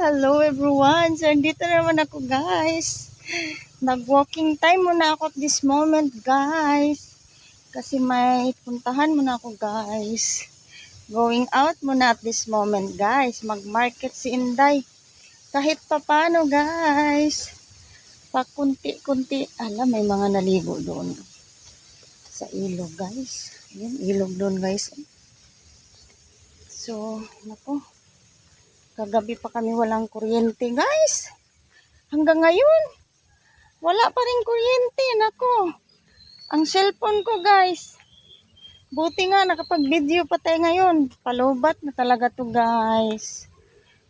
Hello everyone. So, dito naman ako guys. Nag-walking time muna ako at this moment guys. Kasi may puntahan muna ako guys. Going out muna at this moment guys. Mag-market si Inday. Kahit pa paano guys. Pakunti-kunti. Alam, may mga naligo doon. Sa ilog guys. Ayan, ilog doon guys. So, nako. Kagabi pa kami walang kuryente, guys. Hanggang ngayon, wala pa rin kuryente. Nako, ang cellphone ko, guys. Buti nga, nakapag-video pa tayo ngayon. Palubat na talaga to, guys.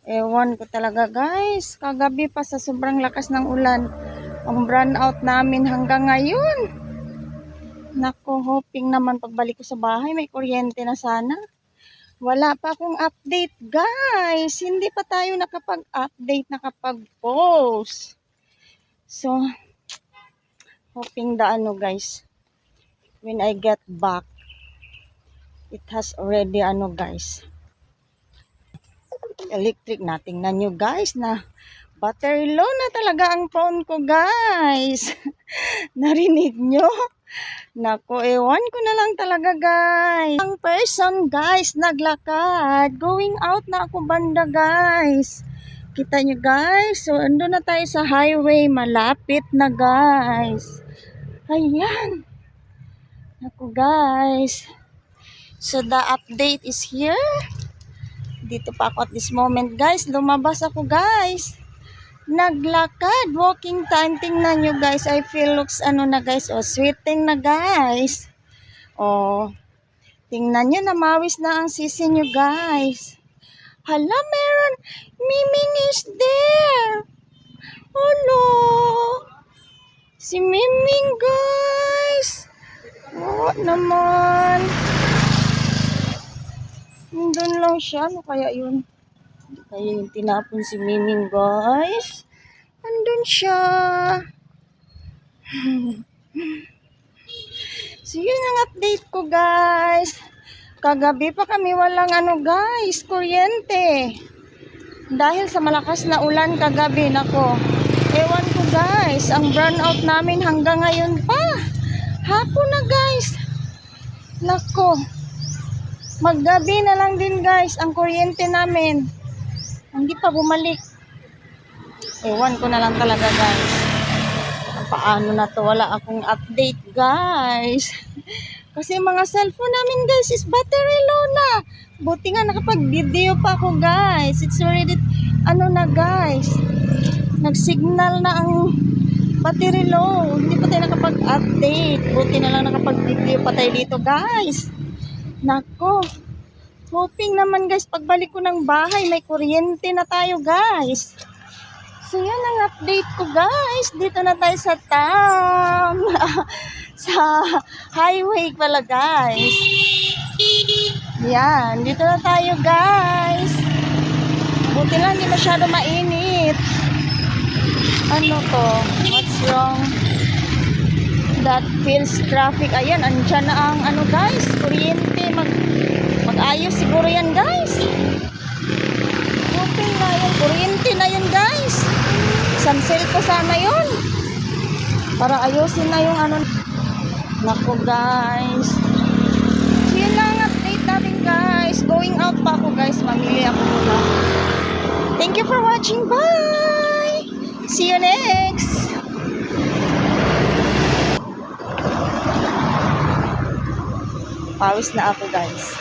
Ewan ko talaga, guys. Kagabi pa sa sobrang lakas ng ulan. Ang brownout namin hanggang ngayon. Nako, hoping naman pagbalik ko sa bahay, may kuryente na sana. Wala pa akong update, guys. Hindi pa tayo nakapag-update, nakapag-post. So, hoping guys, when I get back, it has already, guys, electric na. Tingnan nyo, guys, na battery low na talaga ang phone ko, guys. Narinig nyo? Nako, ewan ko na lang talaga guys. Ang person guys, naglakad. Going out na ako banda guys. Kita nyo guys. So, ando na tayo sa highway. Malapit na guys. Ayan. Nako guys. So, the update is here. Dito pa ako at this moment guys. Lumabas ako guys. Naglakad, walking time. Tingnan nyo guys, I feel looks na guys, sweating na guys. Tingnan nyo, namawis na ang sisi nyo guys. Hala, meron, Miming is there. Hello, si Miming guys. Naman. Doon lang siya, ano kaya yun? Kaya yung tinapon si Miming guys. Andun siya. So yun ang update ko guys. Kagabi pa kami walang guys, kuryente. Dahil sa malakas na ulan kagabi, nako. Ewan ko guys, ang brownout namin hanggang ngayon pa. Hapon na guys. Nako. Maggabi na lang din guys ang kuryente namin. Hindi pa bumalik. Ewan ko na lang talaga guys. Paano na to? Wala akong update guys. Kasi mga cellphone namin guys is battery low na. Buti nga nakapag-video pa ako guys. It's already na guys. Nag-signal na ang battery low. Hindi pa tayo nakapag-update. Buti na lang nakapag-video pa tayo dito guys. Nako. Hoping naman guys, pagbalik ko ng bahay, may kuryente na tayo guys. So yan ang update ko guys. Dito na tayo sa town. Sa highway pala guys. Yan, dito na tayo guys. Buti lang, hindi masyado mainit. Ano to? What's wrong? That feels traffic. Ayan, andyan na ang guys, kuryente. Mag-ayos siguro yan guys. Hoping na yun, kuryente na yun guys. Sansel ko sana yun. Para ayusin na yung Naku guys. So yun lang ang update natin guys. Going out pa ako guys. Mamili ako muna. Thank you for watching. Bye! See you next! Pawis na ako guys.